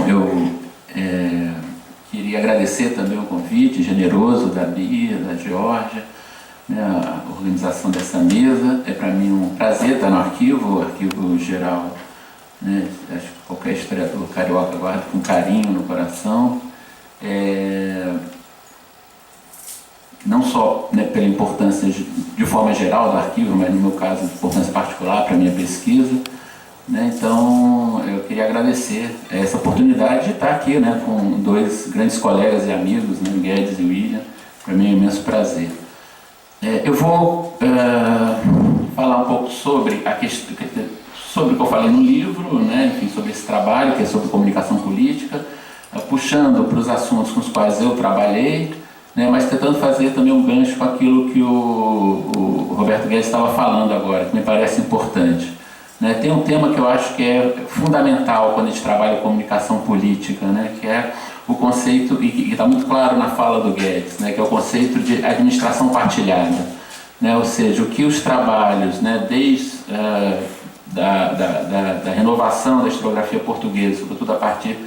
eu queria agradecer também o convite generoso da Bia, da Georgia, né, a organização dessa mesa. É para mim um prazer estar no arquivo geral, né, acho que qualquer historiador carioca guarda com carinho no coração, não só, né, pela importância de forma geral do arquivo, mas no meu caso, de importância particular para a minha pesquisa, né. Então eu queria agradecer essa oportunidade de estar aqui, né, com dois grandes colegas e amigos, né, Guedes e William. Para mim é um imenso prazer. Eu vou falar um pouco sobre a questão, sobre o que eu falei no livro, né, enfim, sobre esse trabalho, que é sobre comunicação política, puxando para os assuntos com os quais eu trabalhei, né, mas tentando fazer também um gancho com aquilo que o Roberto Guedes estava falando agora, que me parece importante. Né, tem um tema que eu acho que é fundamental quando a gente trabalha comunicação política, né, que é o conceito, e que está muito claro na fala do Guedes, né, que é o conceito de administração partilhada. Né, ou seja, o que os trabalhos, né, desde da renovação da historiografia portuguesa, sobretudo a partir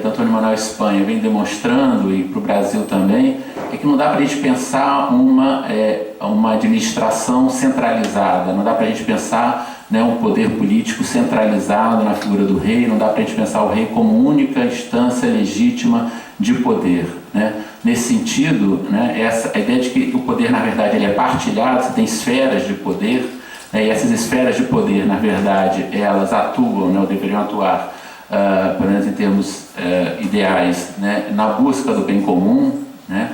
do Antônio Manuel Espanha, vem demonstrando, e para o Brasil também, é que não dá para a gente pensar uma administração centralizada, não dá para a gente pensar, né, um poder político centralizado na figura do rei, não dá para a gente pensar o rei como única instância legítima de poder. Né? Nesse sentido, né, a ideia de que o poder, na verdade, ele é partilhado, você tem esferas de poder, né, e essas esferas de poder, na verdade, elas atuam, né, ou deveriam atuar, pelo menos em termos ideais, né, na busca do bem comum, né?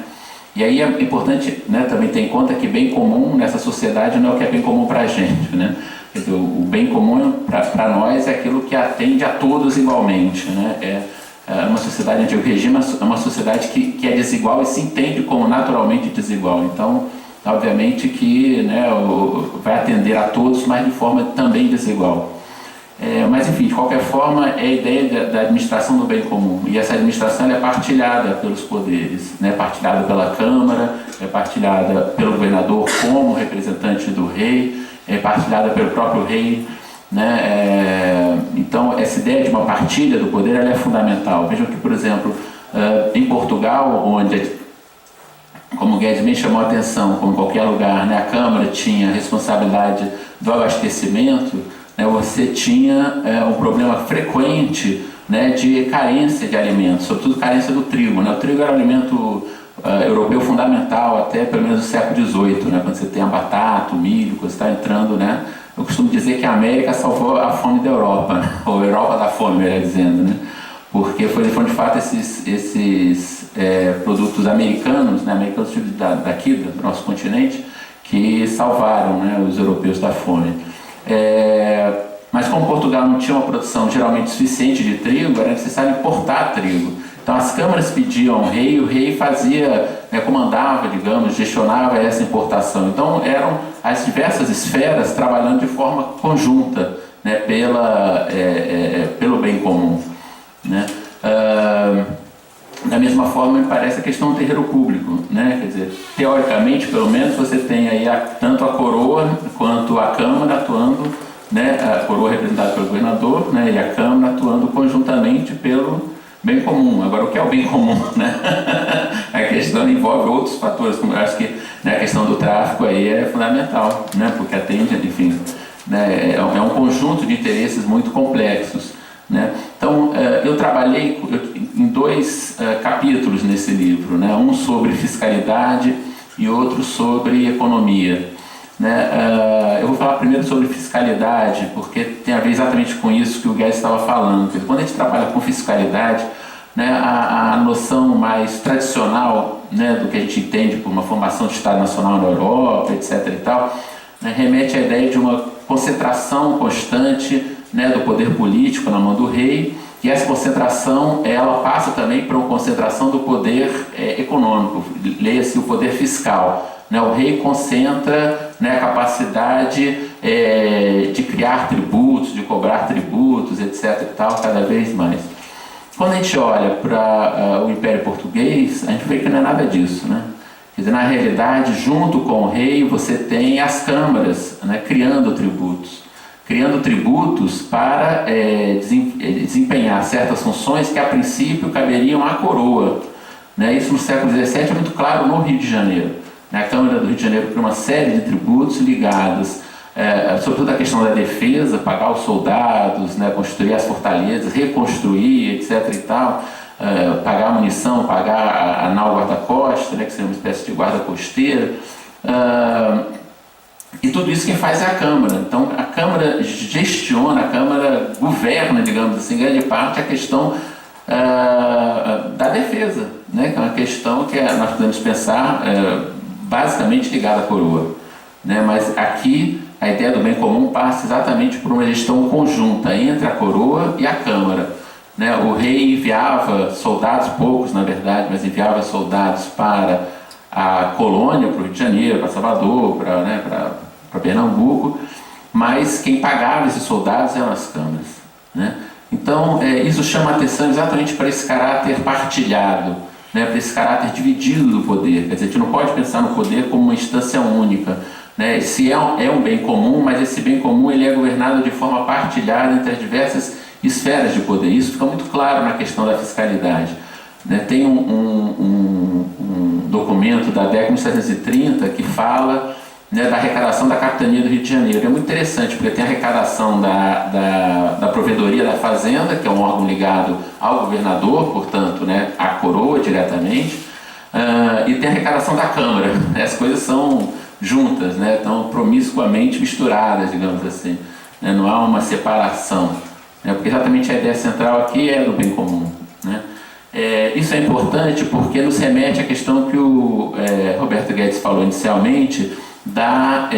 E aí é importante, né, também ter em conta que bem comum nessa sociedade não é o que é bem comum para a gente, né? Quer dizer, o bem comum para nós é aquilo que atende a todos igualmente, né? Uma sociedade onde o regime é uma sociedade que é desigual e se entende como naturalmente desigual. Então, obviamente que, né, vai atender a todos, mas de forma também desigual. Mas, enfim, de qualquer forma, é a ideia da administração do bem comum. E essa administração é partilhada pelos poderes, né? Partilhada pela Câmara, é partilhada pelo governador como representante do rei, é partilhada pelo próprio rei, né? Então, essa ideia de uma partilha do poder ela é fundamental. Vejam que, por exemplo, em Portugal, onde, como o Guedes me chamou a atenção, como em qualquer lugar, né, a Câmara tinha a responsabilidade do abastecimento, né, você tinha um problema frequente, né, de carência de alimentos, sobretudo carência do trigo. Né? O trigo era um alimento europeu fundamental até pelo menos o século XVIII, né, quando você tem a batata, o milho, quando você está entrando, né? Eu costumo dizer que a América salvou a fome da Europa, né? Ou a Europa da fome, melhor dizendo, né? Porque foram de fato esses produtos americanos, né, americanos daqui, do nosso continente, que salvaram, né, os europeus da fome. Mas como Portugal não tinha uma produção geralmente suficiente de trigo, era necessário importar trigo. Então as câmaras pediam ao rei, o rei fazia, né, comandava, digamos, gestionava essa importação. Então eram as diversas esferas trabalhando de forma conjunta, né, pelo bem comum. Né? Da mesma forma, me parece a questão do terreiro público, né? Quer dizer, teoricamente, pelo menos, você tem aí tanto a coroa quanto a Câmara atuando, né? A coroa representada pelo governador, né? E a Câmara atuando conjuntamente pelo bem comum. Agora, o que é o bem comum? Né? A questão envolve outros fatores, como eu acho que, né, a questão do tráfico aí é fundamental, né? Porque atende, enfim, né, é um conjunto de interesses muito complexos. Né? Então, eu trabalhei em dois capítulos nesse livro, né? Um sobre fiscalidade e outro sobre economia. Né? Eu vou falar primeiro sobre fiscalidade, porque tem a ver exatamente com isso que o Guedes estava falando. Porque quando a gente trabalha com fiscalidade, né, a noção mais tradicional, né, do que a gente entende por uma formação de Estado Nacional na Europa, etc. e tal, né, remete à ideia de uma concentração constante, né, do poder político na mão do rei, e essa concentração ela passa também para uma concentração do poder econômico, leia-se o poder fiscal. Né? O rei concentra, né, a capacidade de criar tributos, de cobrar tributos, etc. e tal, cada vez mais. Quando a gente olha para o Império Português, a gente vê que não é nada disso. Né? Quer dizer, na realidade, junto com o rei, você tem as câmaras, né, criando tributos. criando tributos para desempenhar certas funções que a princípio caberiam à coroa. Né? Isso no século XVII é muito claro no Rio de Janeiro. Né? A Câmara do Rio de Janeiro criou uma série de tributos ligados, sobretudo à questão da defesa, pagar os soldados, né? Construir as fortalezas, reconstruir, etc. e tal, pagar a munição, pagar a nau guarda-costa, né? Que seria uma espécie de guarda costeira. E tudo isso quem faz é a Câmara. Então a Câmara gestiona, a Câmara governa, digamos assim, grande parte a questão da defesa, né? Que é uma questão que nós podemos pensar basicamente ligada à coroa. Né? Mas aqui a ideia do bem comum passa exatamente por uma gestão conjunta entre a coroa e a Câmara. Né? O rei enviava soldados, poucos na verdade, mas enviava soldados para a colônia, para o Rio de Janeiro, para Salvador, para Pernambuco, mas quem pagava esses soldados eram as câmaras. Né? Então, isso chama a atenção exatamente para esse caráter partilhado, né? Para esse caráter dividido do poder. Quer dizer, a gente não pode pensar no poder como uma instância única. Né? Se é um bem comum, mas esse bem comum ele é governado de forma partilhada entre as diversas esferas de poder. Isso fica muito claro na questão da fiscalidade. Né? Tem um documento da década de 1730 que fala, né, da arrecadação da capitania do Rio de Janeiro. É muito interessante, porque tem a arrecadação da provedoria da fazenda, que é um órgão ligado ao governador, portanto, né, à coroa diretamente, e tem a arrecadação da Câmara. As coisas são juntas, né, estão promiscuamente misturadas, digamos assim. Né, não há uma separação, né, porque exatamente a ideia central aqui é do bem comum. Né. Isso é importante porque nos remete à questão que o Roberto Guedes falou inicialmente, da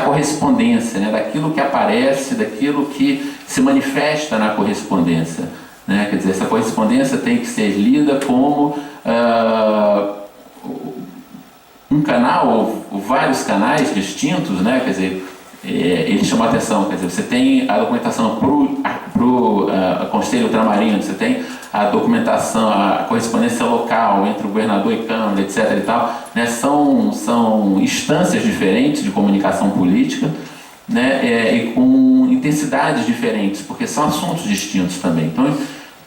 correspondência, né? Daquilo que aparece, daquilo que se manifesta na correspondência. Né? Quer dizer, essa correspondência tem que ser lida como um canal ou vários canais distintos, né? Quer dizer, ele chamou a atenção, quer dizer, você tem a documentação para o Conselho Ultramarino, você tem a documentação, a correspondência local entre o governador e Câmara, etc. e tal, né? São instâncias diferentes de comunicação política, né? E com intensidades diferentes, porque são assuntos distintos também. Então,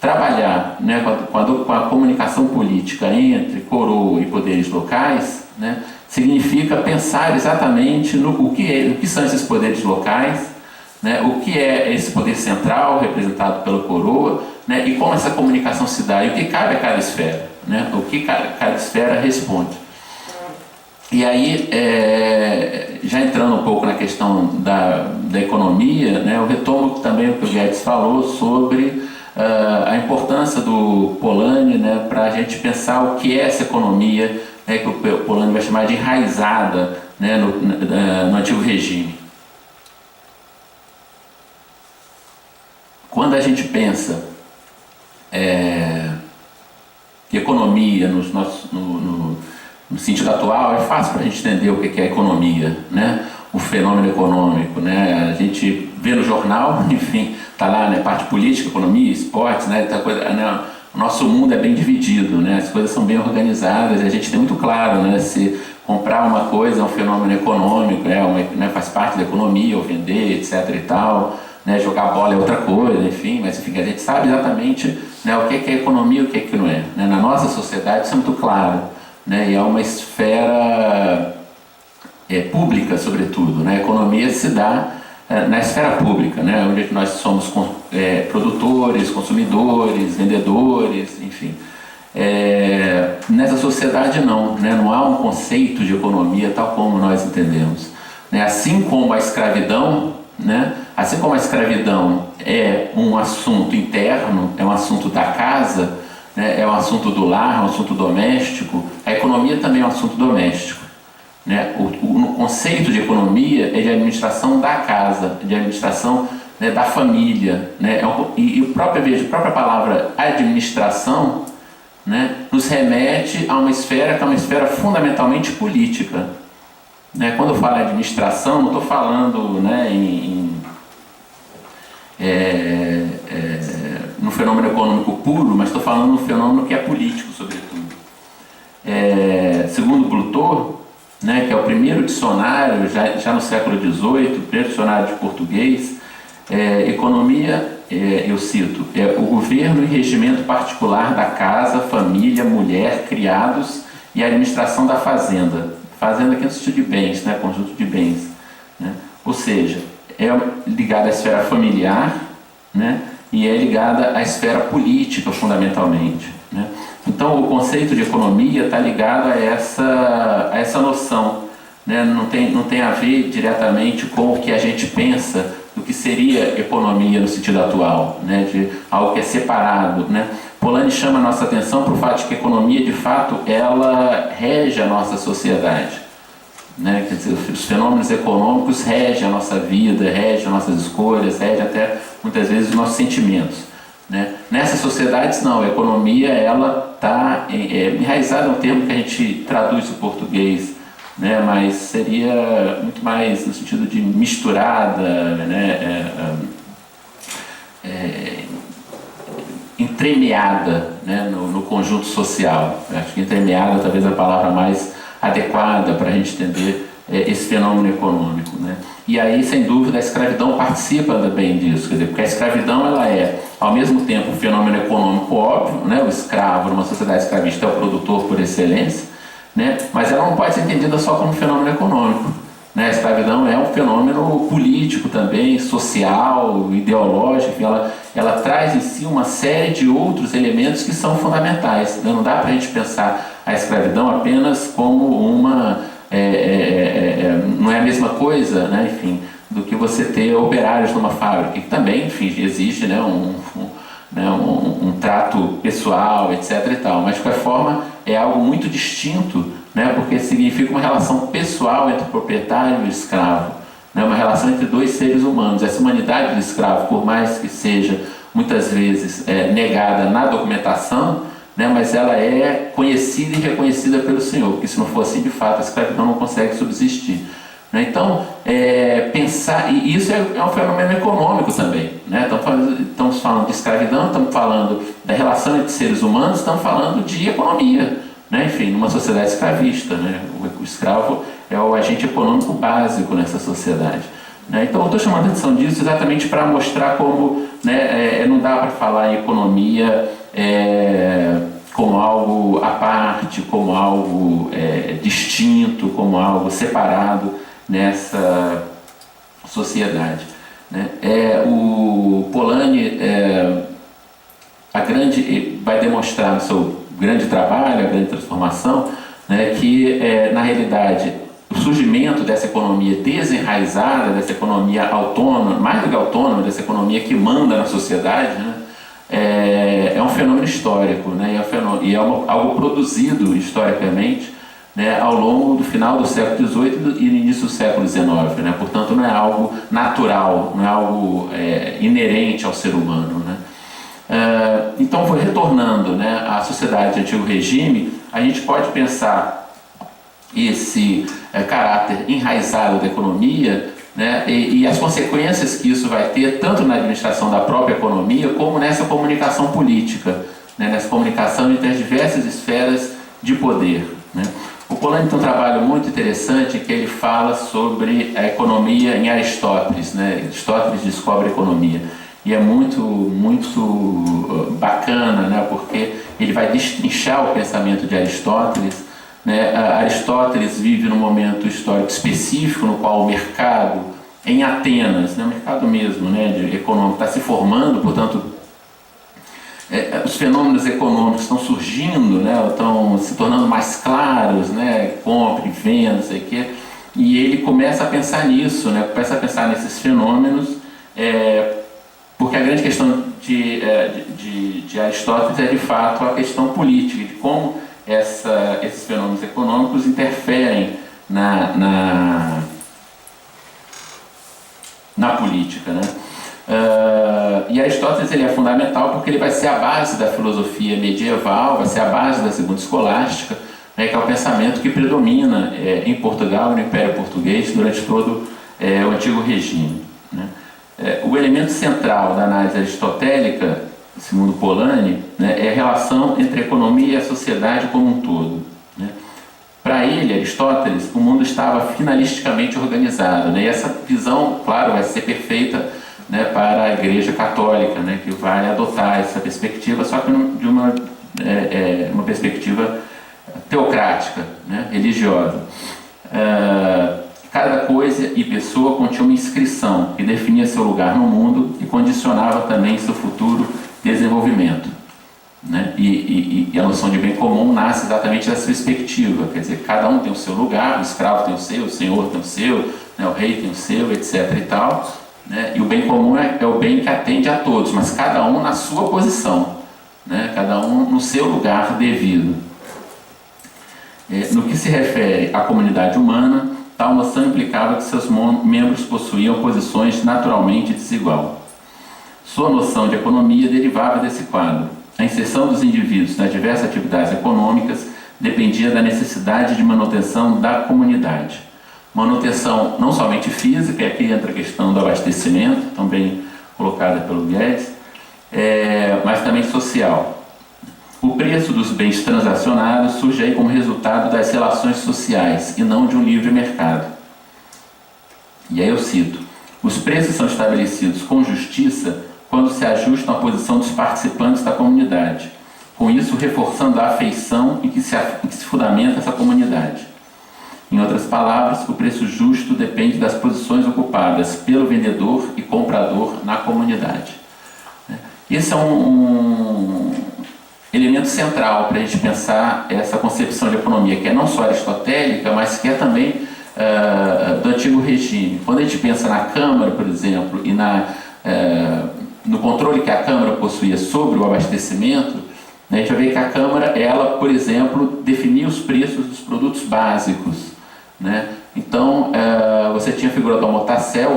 trabalhar, né, com a comunicação política entre coroa e poderes locais, né, significa pensar exatamente o que são esses poderes locais, né, o que é esse poder central representado pela coroa, né, e como essa comunicação se dá e o que cabe a cada esfera, né, o que cada esfera responde. E aí, já entrando um pouco na questão da economia, né, eu retomo também o que o Guedes falou sobre a importância do Polanyi, né, para a gente pensar o que é essa economia, né, que o Polanyi vai chamar de enraizada, né, no antigo regime. Quando a gente pensa economia no sentido atual, é fácil para a gente entender o que é economia, né? O fenômeno econômico, né? A gente vê no jornal, enfim, está lá, né? Parte política, economia, esportes, né? Né? O nosso mundo é bem dividido, né? As coisas são bem organizadas, e a gente tem muito claro, né? Se comprar uma coisa é um fenômeno econômico, né? Faz parte da economia, ou vender, etc. e tal, né? Jogar bola é outra coisa, enfim, mas enfim, a gente sabe exatamente, né, o que é economia e o que não é. Né? Na nossa sociedade isso é muito claro, né? E é uma esfera pública, sobretudo, né? A economia se dá na esfera pública, né? Onde nós somos produtores, consumidores, vendedores, enfim. Nessa sociedade não, né? Não há um conceito de economia tal como nós entendemos, né? Assim como a escravidão, né? Assim como a escravidão é um assunto interno, é um assunto da casa, né? É um assunto do lar, é um assunto doméstico, a economia também é um assunto doméstico. Né? O conceito de economia é de administração da casa, de administração, né, da família. Né? E a própria palavra administração, né, nos remete a uma esfera que é uma esfera fundamentalmente política. Né? Quando eu falo em administração, não estou falando, né, no fenômeno econômico puro, mas estou falando no fenômeno que é político, sobretudo. Segundo Blutor, né, que é o primeiro dicionário, já no século XVIII, o primeiro dicionário de português, Economia, eu cito, o governo e regimento particular da casa, família, mulher, criados e administração da fazenda. Fazenda aqui no sentido de bens, né? Conjunto de bens. Né? Ou seja, é ligada à esfera familiar, né? E é ligada à esfera política, fundamentalmente. Né? Então, o conceito de economia está ligado a essa noção. Né? Não tem a ver diretamente com o que a gente pensa do que seria economia no sentido atual, né? De algo que é separado. Né? Polanyi chama a nossa atenção para o fato de que a economia, de fato, ela rege a nossa sociedade. Né? Quer dizer, os fenômenos econômicos regem a nossa vida, regem as nossas escolhas, regem até, muitas vezes, os nossos sentimentos. Né? Nessas sociedades, não, a economia está enraizada, é um termo que a gente traduz do português, né? Mas seria muito mais no sentido de misturada, né? Entremeada, né? no conjunto social. Eu acho que entremeada talvez é a palavra mais adequada para a gente entender esse fenômeno econômico. Né? E aí, sem dúvida, a escravidão participa também disso, quer dizer, porque a escravidão ela é, ao mesmo tempo, um fenômeno econômico óbvio, né? O escravo, numa sociedade escravista, é o produtor por excelência, né? Mas ela não pode ser entendida só como um fenômeno econômico. Né? A escravidão é um fenômeno político também, social, ideológico, ela traz em si uma série de outros elementos que são fundamentais. Né? Não dá para a gente pensar a escravidão apenas como uma... não é a mesma coisa, né? Enfim, do que você ter operários numa fábrica, que também, enfim, existe, né? um trato pessoal, etc. e tal, mas de qualquer forma é algo muito distinto, né? Porque significa uma relação pessoal entre o proprietário e o escravo, né? Uma relação entre dois seres humanos. Essa humanidade do escravo, por mais que seja muitas vezes negada na documentação, né? Mas ela é conhecida e reconhecida pelo Senhor, porque se não for assim, de fato, a escravidão não consegue subsistir. Então, pensar, e isso é um fenômeno econômico também, né? Estamos falando de escravidão, estamos falando da relação entre seres humanos, estamos falando de economia, né? Enfim, numa sociedade escravista, né? O escravo é o agente econômico básico nessa sociedade, né? Então, eu estou chamando a atenção disso exatamente para mostrar como, né, não dá para falar em economia como algo à parte, como algo distinto, como algo separado nessa sociedade. Né? O Polanyi vai demonstrar no seu grande trabalho, a grande transformação, né, que na realidade o surgimento dessa economia desenraizada, dessa economia autônoma, mais do que autônoma, dessa economia que manda na sociedade, né, é um fenômeno histórico, né, e é algo produzido historicamente, né, ao longo do final do século XVIII e no início do século XIX. Né? Portanto, não é algo natural, não é algo inerente ao ser humano. Né? Então, foi retornando, né, à sociedade de antigo regime, a gente pode pensar esse caráter enraizado da economia, né, e as consequências que isso vai ter tanto na administração da própria economia como nessa comunicação política, né, nessa comunicação entre as diversas esferas de poder. Né. O Polanyi tem um trabalho muito interessante que ele fala sobre a economia em Aristóteles. Né. Aristóteles descobre a economia e é muito bacana, né, porque ele vai destrinchar o pensamento de Aristóteles. Né? Aristóteles vive num momento histórico específico no qual o mercado em Atenas, né, o mercado mesmo, né, econômico, está se formando, portanto, os fenômenos econômicos estão surgindo, né, estão se tornando mais claros, né, compra e venda, não sei o quê, e ele começa a pensar nisso, né, começa a pensar nesses fenômenos, porque a grande questão de Aristóteles é de fato a questão política, de como esses fenômenos econômicos interferem na política. Né? E Aristóteles ele é fundamental porque ele vai ser a base da filosofia medieval, vai ser a base da segunda escolástica, né, que é o pensamento que predomina em Portugal, no Império Português, durante todo o antigo regime. Né? O elemento central da análise aristotélica, segundo Polanyi, né, é a relação entre a economia e a sociedade como um todo. Né? Para ele, Aristóteles, o mundo estava finalisticamente organizado. Né? E essa visão, claro, vai ser perfeita né, para a Igreja Católica, né, que vai adotar essa perspectiva, só que de uma perspectiva teocrática, né, religiosa. Cada coisa e pessoa continha uma inscrição que definia seu lugar no mundo e condicionava também seu futuro desenvolvimento, né? E a noção de bem comum nasce exatamente dessa perspectiva, quer dizer, cada um tem o seu lugar, o escravo tem o senhor tem o seu, né, o rei tem o seu, etc. e tal, né? E o bem comum é o bem que atende a todos, mas cada um na sua posição, né? Cada um no seu lugar devido. No que se refere à comunidade humana, tal noção implicava que seus membros possuíam posições naturalmente desiguais. Sua noção de economia derivava desse quadro. A inserção dos indivíduos nas diversas atividades econômicas dependia da necessidade de manutenção da comunidade. Manutenção não somente física, e aqui entra a questão do abastecimento, também colocada pelo Guedes, mas também social. O preço dos bens transacionados surge aí como resultado das relações sociais e não de um livre mercado. E aí eu cito: os preços são estabelecidos com justiça quando se ajustam à posição dos participantes da comunidade, com isso reforçando a afeição em que se fundamenta essa comunidade. Em outras palavras, o preço justo depende das posições ocupadas pelo vendedor e comprador na comunidade. Esse é um elemento central para a gente pensar essa concepção de economia, que é não só aristotélica, mas que é também do antigo regime. Quando a gente pensa na Câmara, por exemplo, e no controle que a Câmara possuía sobre o abastecimento, né, a gente vai ver que a Câmara, ela, por exemplo, definia os preços dos produtos básicos, né? Então, você tinha a figura do almotacel,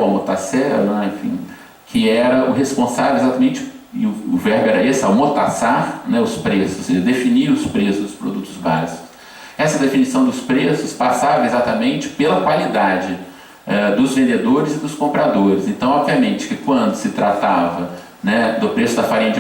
né, enfim, que era o responsável exatamente, e o verbo era esse, almotaçar, né, os preços, ou seja, definir os preços dos produtos básicos. Essa definição dos preços passava exatamente pela qualidade dos vendedores e dos compradores. Então, obviamente, que quando se tratava, né, do preço da farinha de